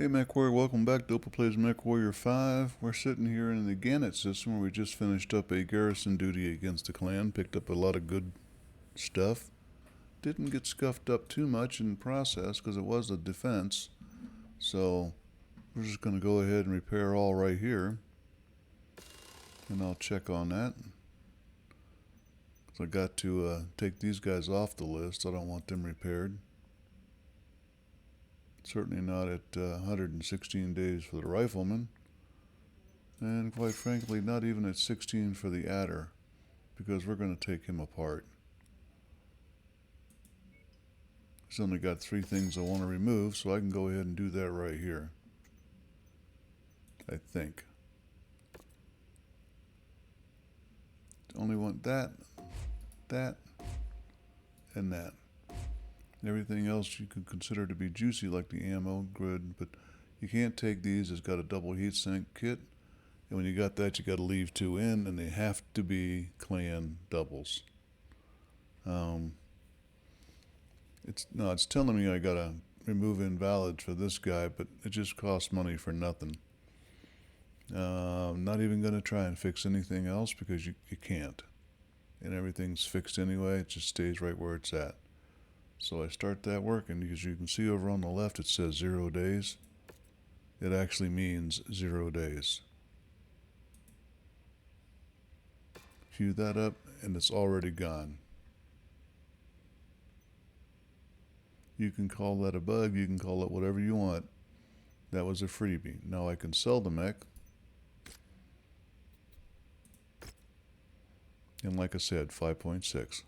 Hey Mechwarrior, welcome back to Opal Plays Mechwarrior 5. We're sitting here in the Gannett system where we just finished up a garrison duty against the clan, picked up a lot of good stuff. Didn't get scuffed up too much in the process because it was a defense. So we're just going to go ahead and repair all right here. And I'll check on that. So I got to take these guys off the list. I don't want them repaired. Certainly not at 116 days for the rifleman. And quite frankly, not even at 16 for the adder, because we're going to take him apart. He's only got 3 things I want to remove, so I can go ahead and do that right here. I think. Only want that, that, and that. Everything else you could consider to be juicy, like the ammo grid, but you can't take these. It's got a double heatsink kit, and when you got that, you got to leave 2 in, and they have to be clan doubles. It's telling me I gotta remove invalids for this guy, but it just costs money for nothing. I'm not even gonna try and fix anything else because you can't, and everything's fixed anyway. It just stays right where it's at. So I start that working, because you can see over on the left it says 0 days. It actually means 0 days. Cue that up and it's already gone. You can call that a bug, you can call it whatever you want. That was a freebie. Now I can sell the mech. And like I said, 5.6.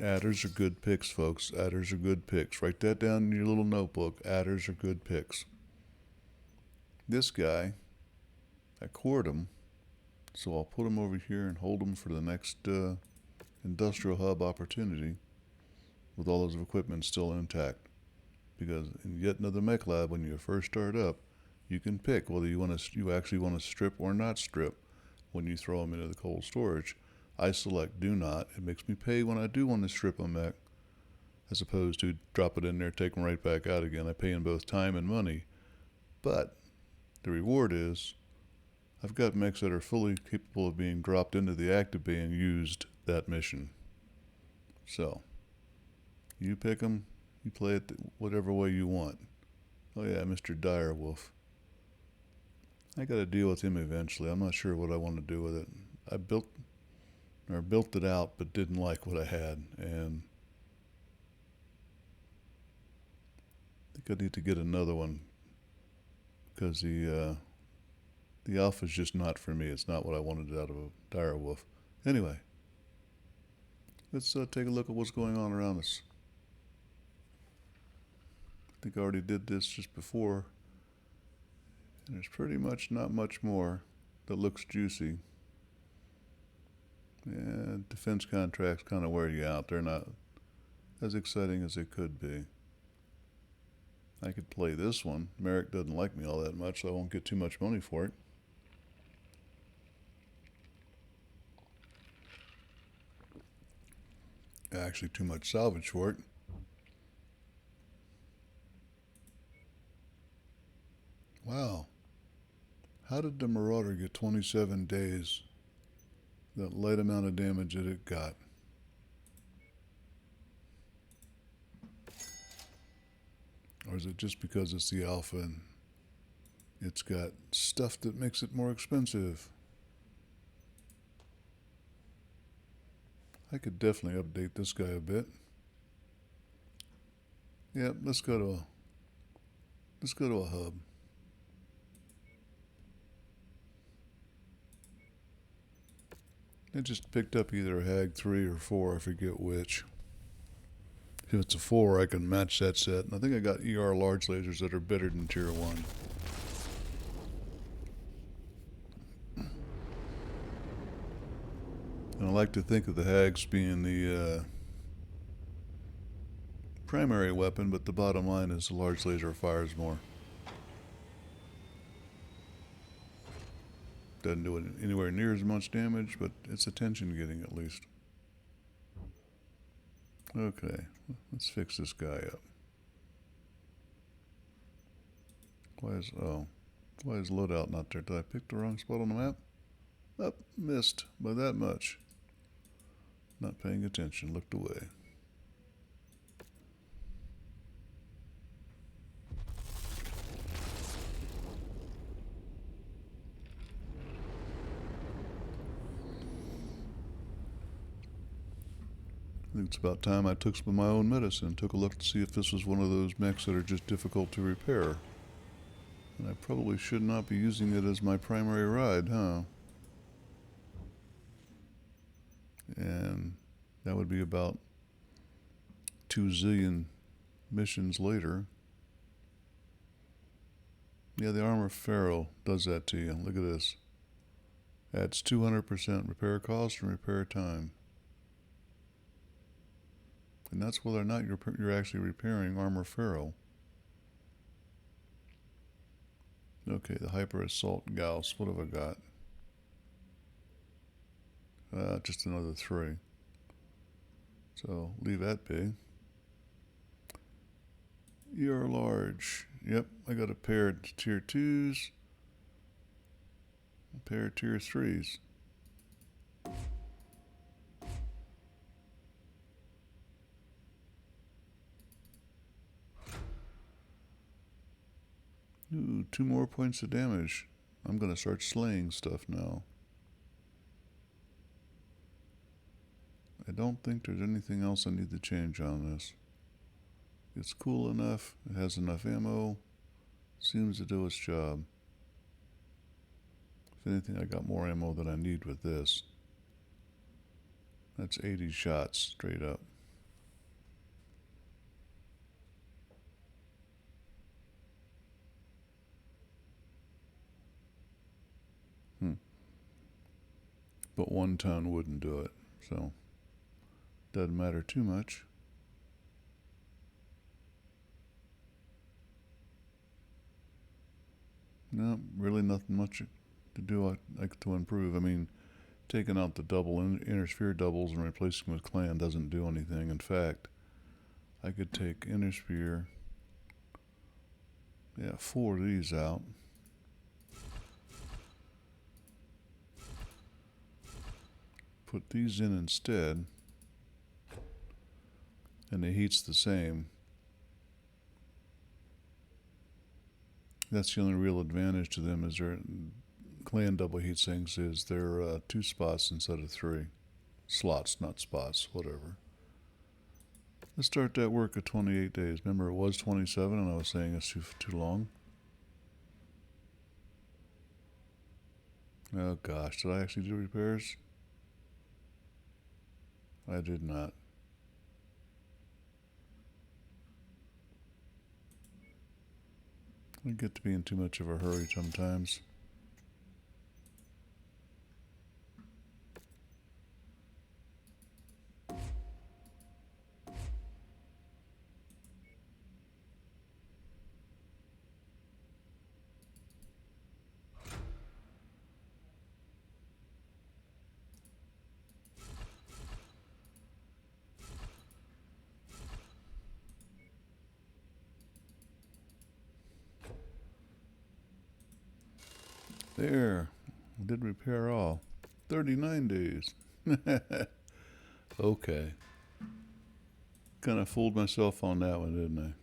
Adders are good picks, folks. Adders are good picks. Write that down in your little notebook. Adders are good picks. This guy, I cored him, so I'll put him over here and hold him for the next industrial hub opportunity with all his equipment still intact. Because in yet another mech lab, when you first start up, you can pick whether you actually want to strip or not strip when you throw them into the cold storage. I select do not. It makes me pay when I do want to strip a mech, as opposed to drop it in there, take them right back out again. I pay in both time and money. But the reward is I've got mechs that are fully capable of being dropped into the active bay and used that mission. So you pick them, you play it whatever way you want. Oh yeah, Mr. Direwolf. I got to deal with him eventually. I'm not sure what I want to do with it. I built it out, but didn't like what I had, and I think I need to get another one, because the alpha's just not for me. It's not what I wanted out of a direwolf. Anyway, let's take a look at what's going on around us. I think I already did this just before, and there's pretty much not much more that looks juicy. Yeah, defense contracts kind of wear you out. They're not as exciting as they could be. I could play this one. Merrick doesn't like me all that much, so I won't get too much money for it. Actually, too much salvage for it. Wow. How did the Marauder get 27 days? That light amount of damage that it got. Or is it just because it's the alpha and it's got stuff that makes it more expensive? I could definitely update this guy a bit. Yep, let's go to a hub. I just picked up either a Hag 3 or 4, I forget which. If it's a 4, I can match that set. And I think I got ER large lasers that are better than tier 1. And I like to think of the Hags being the primary weapon, but the bottom line is the large laser fires more. Doesn't do it anywhere near as much damage, but it's attention getting at least. Okay, let's fix this guy up. Why is loadout not there? Did I pick the wrong spot on the map? Up, missed by that much. Not paying attention, looked away. I think it's about time I took some of my own medicine, took a look to see if this was one of those mechs that are just difficult to repair. And I probably should not be using it as my primary ride, huh? And that would be about 2 zillion missions later. Yeah, the Armor Pharaoh does that to you. Look at this. Adds 200% repair cost and repair time. And that's whether or not you're actually repairing Armor Pharaoh. Okay, the Hyper Assault Gauss. What have I got? Just another 3. So leave that be. You're large. Yep, I got a pair of tier 2s, a pair of tier 3s. Ooh, 2 more points of damage. I'm gonna start slaying stuff now. I don't think there's anything else I need to change on this. It's cool enough, it has enough ammo, seems to do its job. If anything, I got more ammo than I need with this. That's 80 shots straight up. But 1 ton wouldn't do it, so doesn't matter too much. No, really nothing much to do to improve. I mean, taking out the double inner sphere doubles and replacing them with clan doesn't do anything. In fact, I could take inner sphere, 4 of these out. Put these in instead, and the heat's the same. That's the only real advantage to them is their clan double heat sinks is they're 2 spots instead of 3 slots, not spots, whatever. Let's start that work at 28 days. Remember, it was 27, and I was saying it's too long. Oh gosh, did I actually do repairs? I did not. I get to be in too much of a hurry sometimes. There, I did repair all. 39 days. Okay. Kind of fooled myself on that one, didn't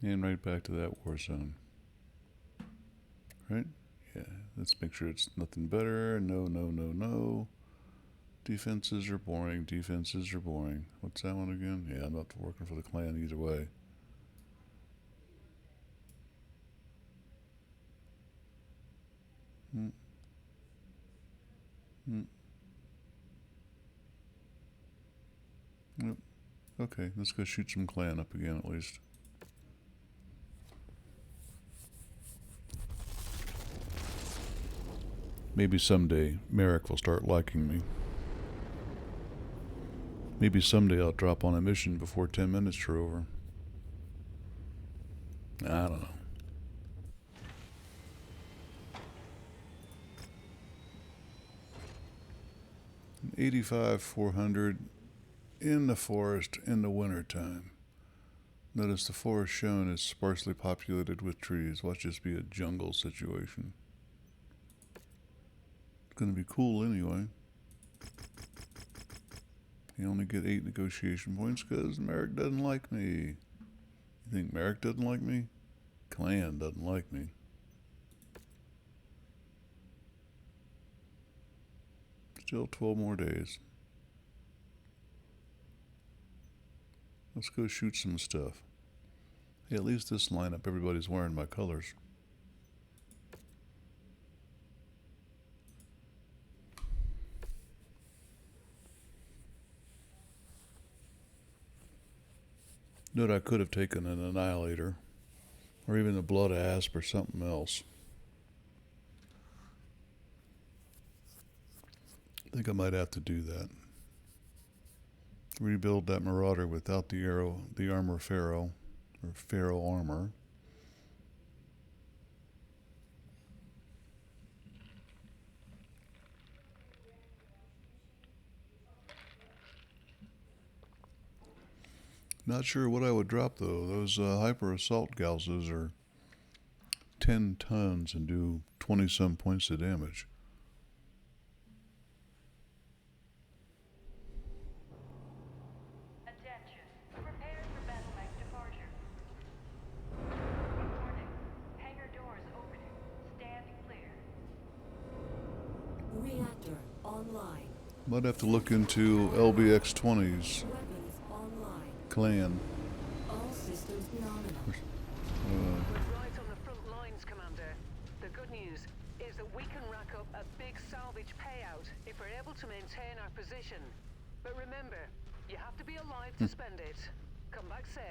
I? And right back to that war zone. Right? Yeah, let's make sure it's nothing better. No, no, no, no. Defenses are boring. Defenses are boring. What's that one again? Yeah, I'm not working for the clan either way. Yep. Okay, let's go shoot some clan up again at least. Maybe someday Merrick will start liking me. Maybe someday I'll drop on a mission before 10 minutes are over. I don't know. 85, 400 in the forest in the wintertime. Notice the forest shown is sparsely populated with trees. Watch this be a jungle situation. It's gonna be cool anyway. You only get 8 negotiation points because Merrick doesn't like me. You think Merrick doesn't like me? Clan doesn't like me. Still 12 more days. Let's go shoot some stuff. Hey, at least this lineup, everybody's wearing my colors. Note I could have taken an Annihilator, or even a Blood Asp or something else. I think I might have to do that. Rebuild that Marauder without the armor Pharaoh, or Pharaoh armor. Not sure what I would drop though. Those hyper assault Gauzes are 10 tons and do 20 some points of damage. Attention. Prepare for battlemech departure. Warning. Hangar doors opening. Stand clear. Reactor online. Might have to look into LBX-20's Weapons online. clan. All systems nominal. We're right on the front lines, Commander. The good news is that we can rack up a big salvage payout if we're able to maintain our position. But remember, you have to be alive to spend it. Come back safe.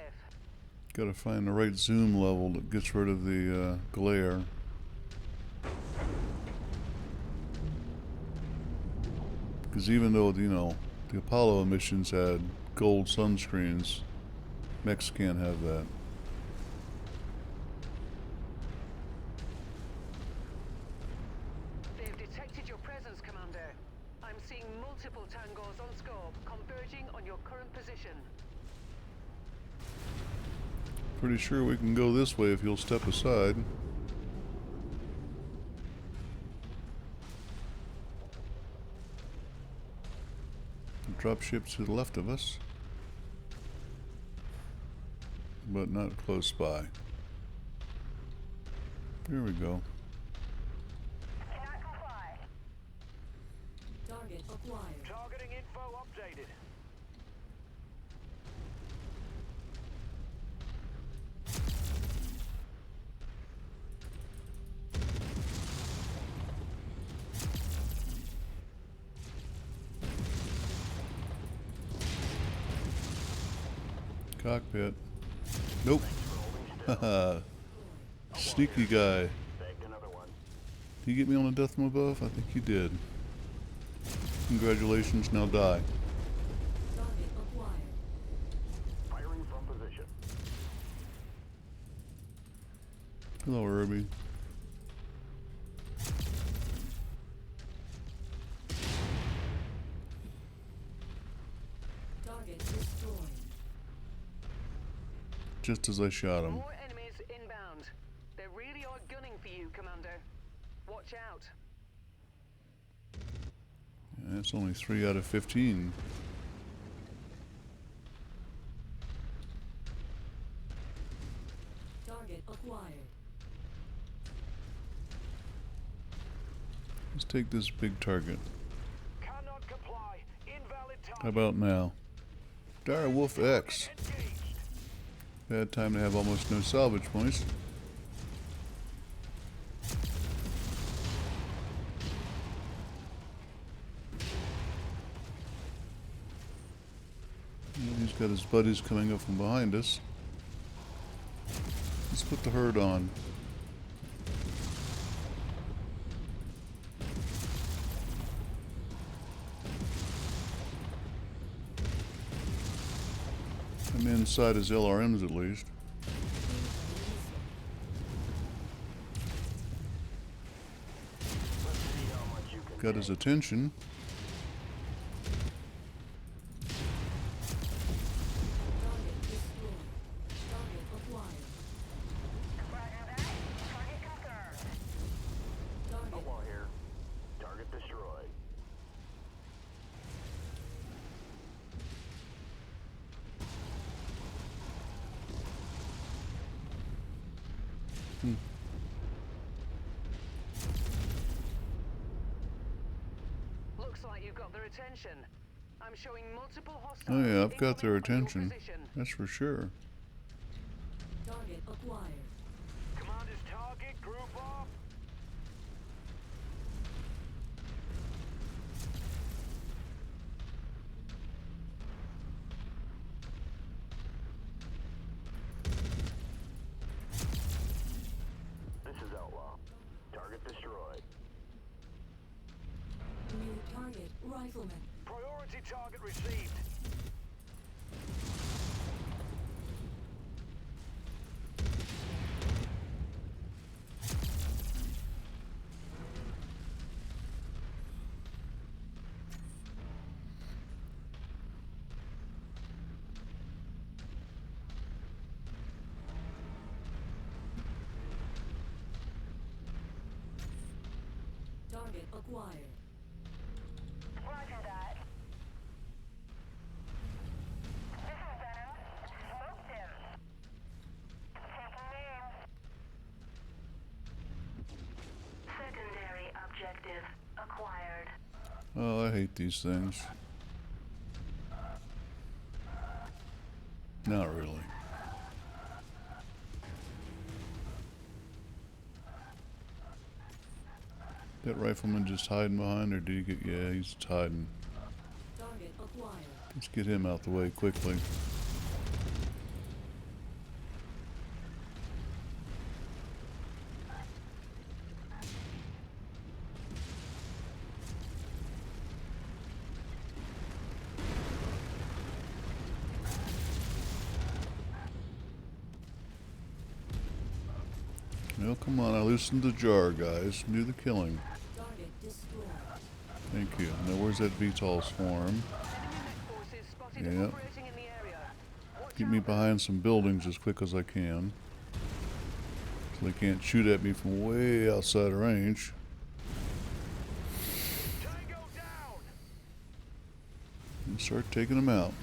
Gotta find the right zoom level that gets rid of the glare. Because even though, you know, the Apollo missions had gold sunscreens, mechs can't have that. They've detected your presence, Commander. I'm seeing multiple tangos on scope converging on your current position. Pretty sure we can go this way if you'll step aside. Dropships to the left of us, but not close by. Here we go. Cannot comply. Target acquired. Targeting info updated. Cockpit. Nope. Haha. Sneaky guy. Bagged another one. Did you get me on a death from above? I think you did. Congratulations, now die. Target acquired. Firing from position. Hello, Irby. Target destroyed. Just as I shot him. More enemies inbound. They really are gunning for you, Commander. Watch out. Yeah, that's only 3 out of 15. Target acquired. Let's take this big target. Cannot comply. Invalid target. How about now? Dire Wolf X. Engaged. Bad time to have almost no salvage points. Well, he's got his buddies coming up from behind us. Let's put the herd on. I'm inside his LRMs at least. Let's see how much you can Got his attention. Target destroyed. Looks like you've got their attention. I'm showing multiple hostiles. Oh yeah, I've got their incoming from your attention. position. That's for sure. Target acquired. Commander's target, group up. This is Outlaw. Target destroyed. New target rifleman. Priority target received. Target acquired. Roger that. This is Venom. Smoked him. Taking aim. Secondary objective acquired. Oh, I hate these things. Not really. That rifleman just hiding behind, or did he get? Yeah, he's hiding. Target acquired. Let's get him out the way quickly. Well, come on, I loosened the jar, guys. Do the killing. Target destroyed. Thank you. Now, where's that VTOL swarm? Enemy mech forces spotted Yep. operating in the area. Watch Keep me out. behind some buildings as quick as I can, so they can't shoot at me from way outside of range. Tango down. And start taking them out.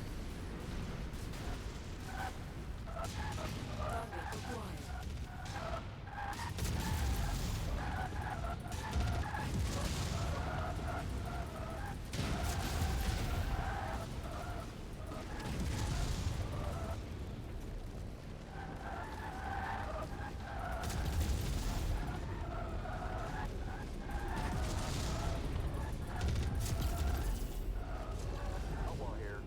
Target acquired. Outlaw here.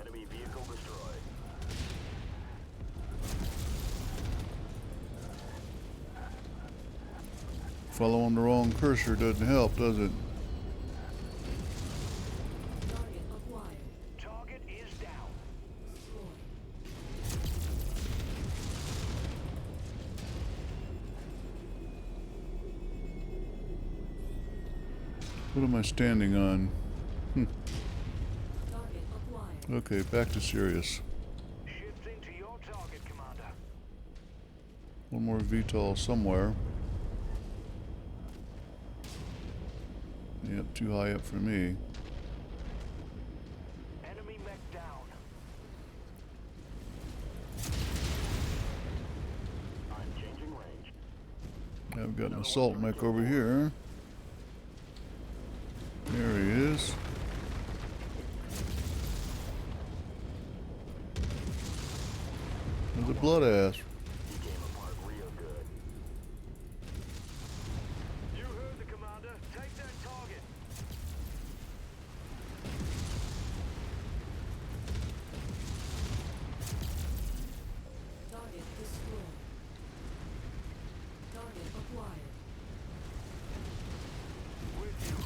Enemy vehicle destroyed. Following the wrong cursor doesn't help, does it? Target acquired. Target is down. Destroyed. What am I standing on? Target acquired. Okay, back to serious. Shifting to your target, Commander. One more VTOL somewhere. Yep, too high up for me. Enemy mech down. I'm changing range. I've got an assault mech over here. There he is. There's a blood ass. He came apart real good. You heard the commander. Take that target. Target destroyed. Target acquired. With you.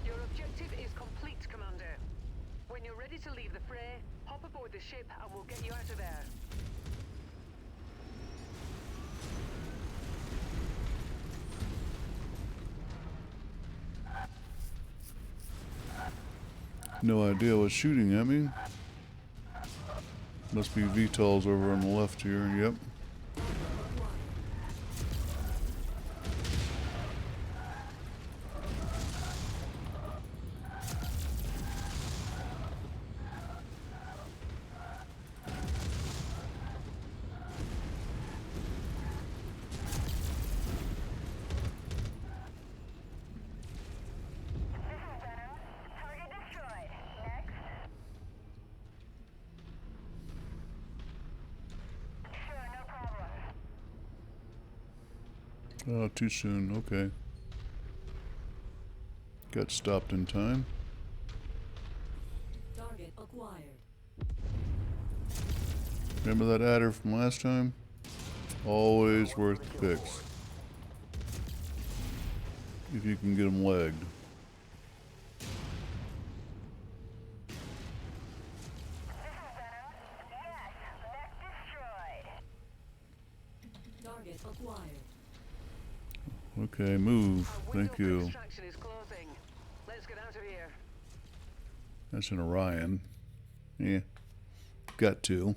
Your objective is complete, Commander. When you're ready to leave the fray, hop aboard the ship and we'll get you out of there. No idea what's shooting at me. Must be VTOLs over on the left here. Yep. Acquired. Oh, too soon. Okay. Got stopped in time. Target acquired. Remember that adder from last time? Always worth the picks. If you can get them legged. Target acquired. Okay, move. Our Thank window for you. extraction is closing. Let's get out of here. That's an Orion. Yeah. Got to.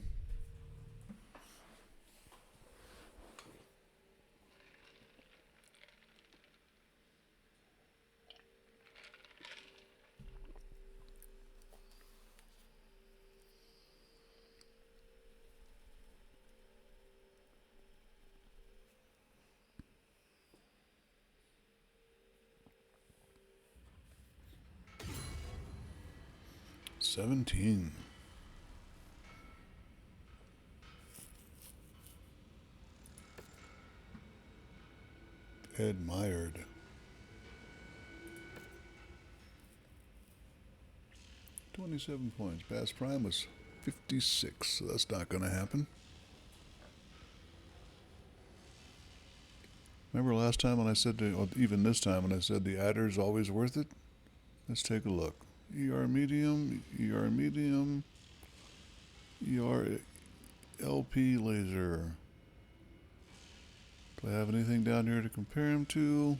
$17. Admired. 27 points. Bass Prime was 56, so that's not going to happen. Remember last time when I said, or even this time when I said the adder is always worth it? Let's take a look. ER medium, ER LP laser. Do I have anything down here to compare him to?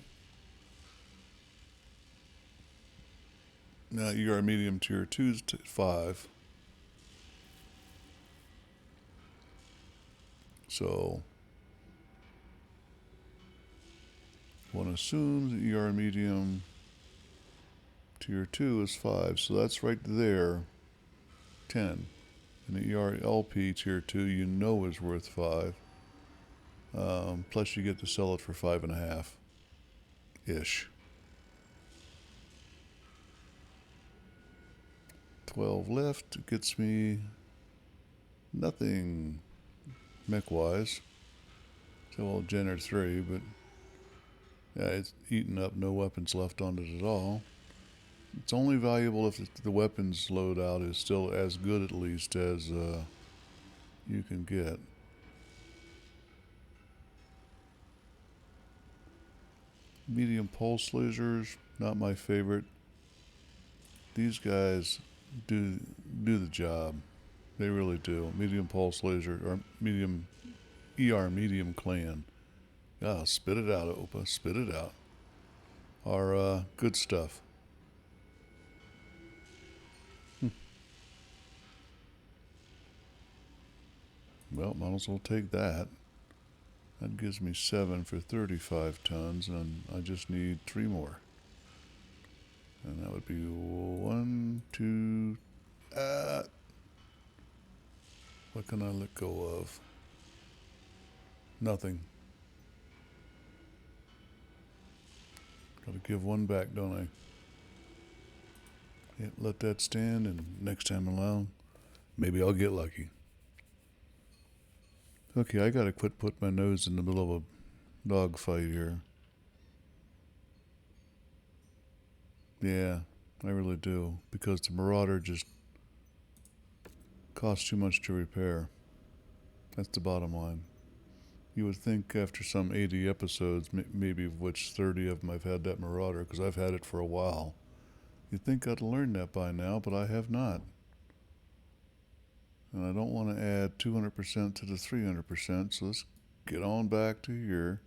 Now ER medium tier 2 is 5. So one assumes the ER medium tier 2 is 5. So that's right there, 10. And the ER LP tier 2 you know is worth 5. Plus you get to sell it for 5.5 ish. 12 left gets me nothing mech wise. So well, Jenner 3, but yeah, it's eaten up, no weapons left on it at all. It's only valuable if the weapons loadout is still as good at least as you can get. Medium pulse lasers, not my favorite. These guys do the job. They really do. Medium pulse laser or medium medium clan. Ah, spit it out, Opa. Spit it out. Are good stuff. Well, might as well take that. That gives me 7 for 35 tons, and I just need 3 more. And that would be 1, 2. What can I let go of? Nothing. Gotta give one back, don't I? Yep, let that stand, and next time around, maybe I'll get lucky. Okay, I gotta quit putting my nose in the middle of a dog fight here. Yeah, I really do. Because the Marauder just costs too much to repair. That's the bottom line. You would think after some 80 episodes, maybe of which 30 of them I've had that Marauder, because I've had it for a while. You'd think I'd learned that by now, but I have not. And I don't want to add 200% to the 300%, so let's get on back to here.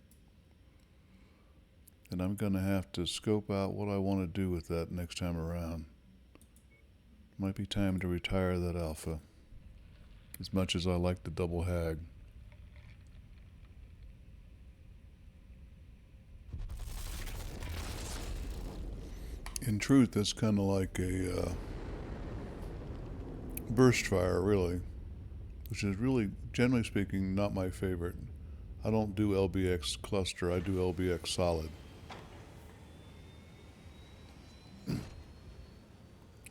And I'm going to have to scope out what I want to do with that next time around. Might be time to retire that alpha. As much as I like the double hag. In truth, that's kind of like a burst fire, really. Which is really, generally speaking, not my favorite. I don't do LBX cluster, I do LBX solid.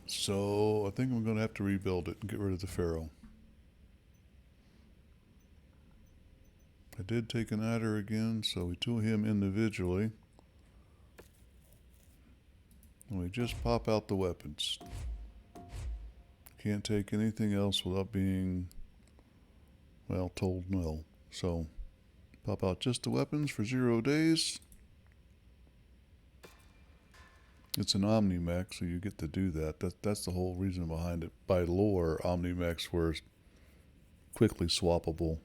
So I think I'm going to have to rebuild it and get rid of the Pharaoh. I did take an adder again, so we do him individually. And we just pop out the weapons. Can't take anything else without being, well, told no. So, pop out just the weapons for 0 days. It's an omni-mech, so you get to do that. That's the whole reason behind it. By lore, omni-mechs were quickly swappable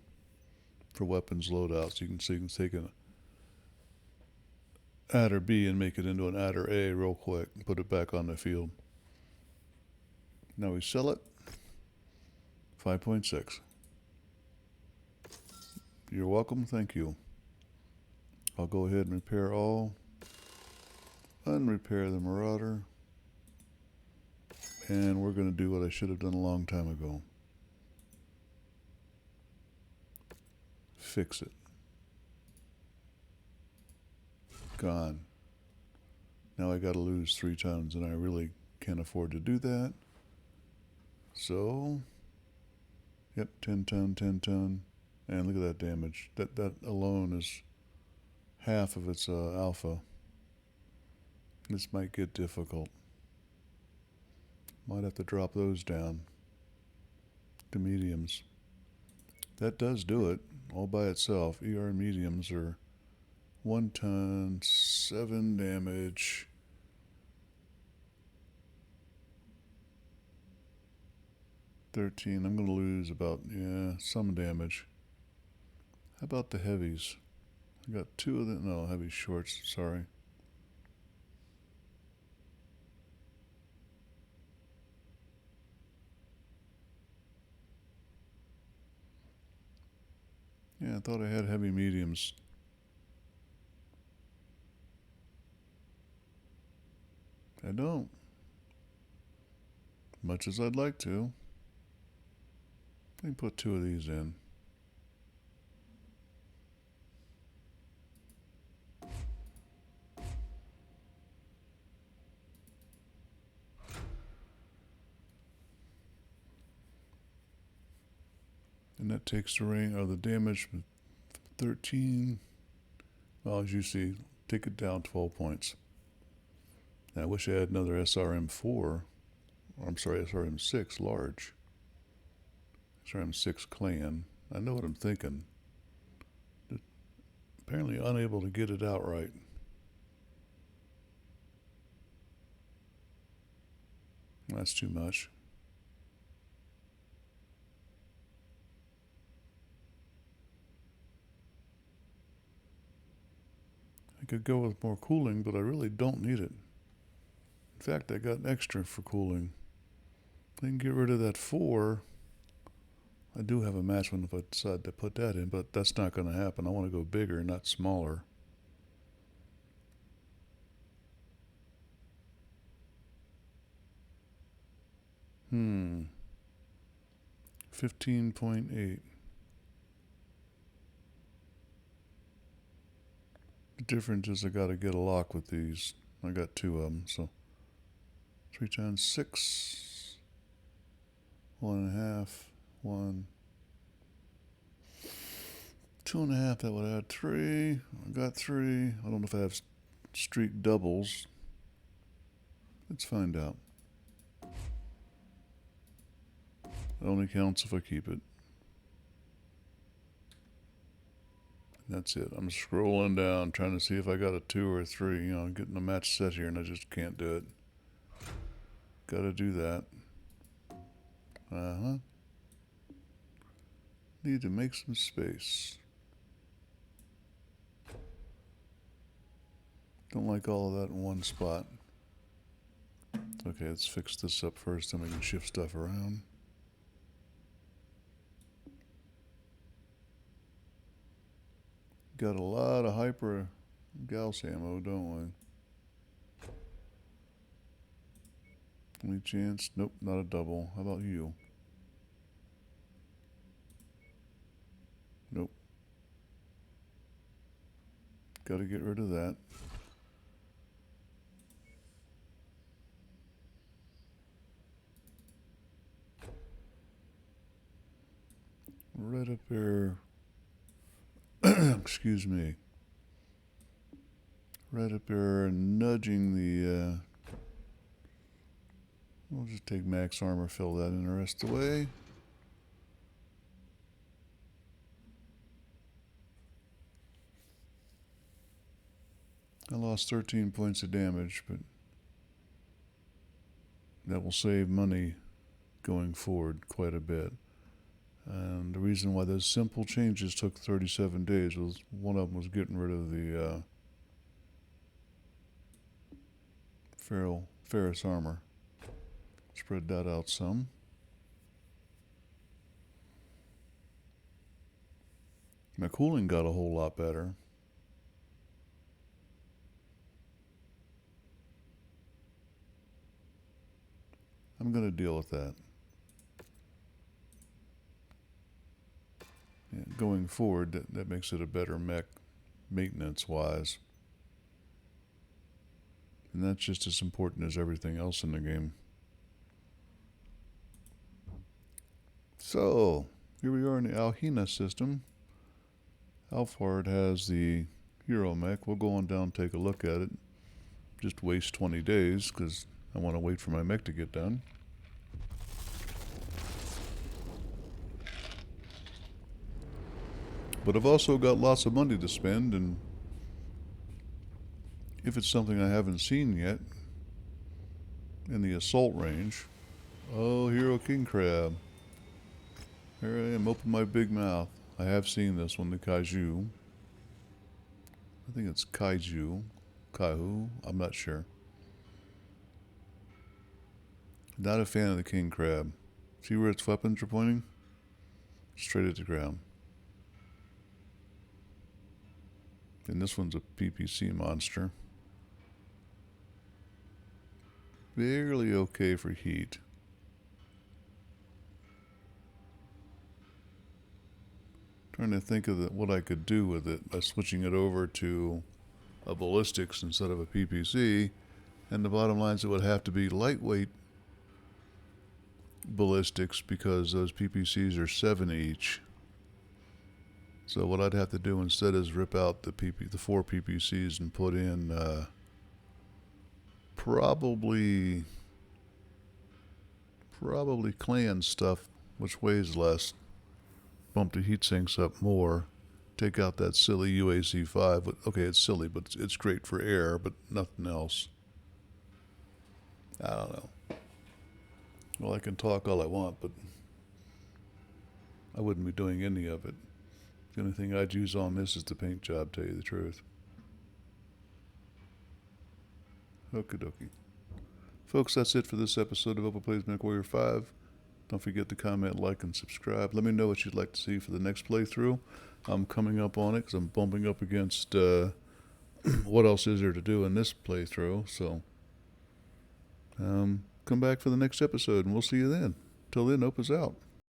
for weapons loadouts. You can take an adder B and make it into an adder A real quick and put it back on the field. Now we sell it. 5.6. You're welcome. Thank you. I'll go ahead and repair all. Unrepair the Marauder. And we're going to do what I should have done a long time ago. Fix it. Gone. Now I got to lose 3 tons, and I really can't afford to do that. So, yep, 10 ton, 10 ton. And look at that damage. That alone is half of its alpha. This might get difficult. Might have to drop those down to mediums. That does do it all by itself. ER mediums are 1 ton, 7 damage. $13. I'm going to lose about, some damage. How about the heavies? I got 2 of them. No, heavy shorts, sorry. Yeah, I thought I had heavy mediums. I don't. Much as I'd like to. I can put 2 of these in. And that takes the ring or the damage from 13. Well, as you see, take it down 12 points. Now, I wish I had another SRM4. Or I'm sorry, SRM6 large. SRM6 clan. I know what I'm thinking. Apparently unable to get it out right. That's too much. I could go with more cooling, but I really don't need it. In fact, I got extra for cooling. I can get rid of that 4. I do have a match one if I decide to put that in, but that's not going to happen. I want to go bigger, not smaller. Hmm. 15.8. The difference is I got to get a lock with these. I got 2 of them, so 3 times 6. 1.5. 1. 2.5. That would add 3. I got 3. I don't know if I have streak doubles. Let's find out. It only counts if I keep it. That's it. I'm scrolling down, trying to see if I got a 2 or a 3. You know, I'm getting a match set here, and I just can't do it. Gotta do that. Need to make some space. Don't like all of that in one spot. Okay, let's fix this up first, then we can shift stuff around. Got a lot of hyper Gauss ammo, don't we? Any chance? Nope, not a double. How about you? Nope. Gotta get rid of that. Right up there. excuse me, right up there nudging the, we'll just take max armor, fill that in the rest of the way. I lost 13 points of damage, but that will save money going forward quite a bit. And the reason why those simple changes took 37 days was one of them was getting rid of the ferrous armor. Spread that out some. My cooling got a whole lot better. I'm going to deal with that. Yeah, going forward, that makes it a better mech maintenance-wise. And that's just as important as everything else in the game. So, here we are in the Alhina system. Alfard has the hero mech. We'll go on down and take a look at it. Just waste 20 days, because I want to wait for my mech to get done. But I've also got lots of money to spend, and if it's something I haven't seen yet, in the assault range, oh, Hero King Crab. Here I am, open my big mouth. I have seen this one, the Kaiju. I think it's Kaiju. Kaihu, I'm not sure. Not a fan of the King Crab. See where its weapons are pointing? Straight at the ground. And this one's a PPC monster. Barely okay for heat. Trying to think of what I could do with it by switching it over to a ballistics instead of a PPC. And the bottom line is it would have to be lightweight ballistics because those PPCs are 7 each. So what I'd have to do instead is rip out the 4 PPCs and put in probably clan stuff, which weighs less. Bump the heat sinks up more. Take out that silly UAC5. But, okay, it's silly, but it's great for air, but nothing else. I don't know. Well, I can talk all I want, but I wouldn't be doing any of it. The only thing I'd use on this is the paint job, tell you the truth. Okie dokie. Folks, that's it for this episode of Open Plays Mechwarrior 5. Don't forget to comment, like, and subscribe. Let me know what you'd like to see for the next playthrough. I'm coming up on it because I'm bumping up against what else is there to do in this playthrough. So come back for the next episode, and we'll see you then. Till then, Opa's out.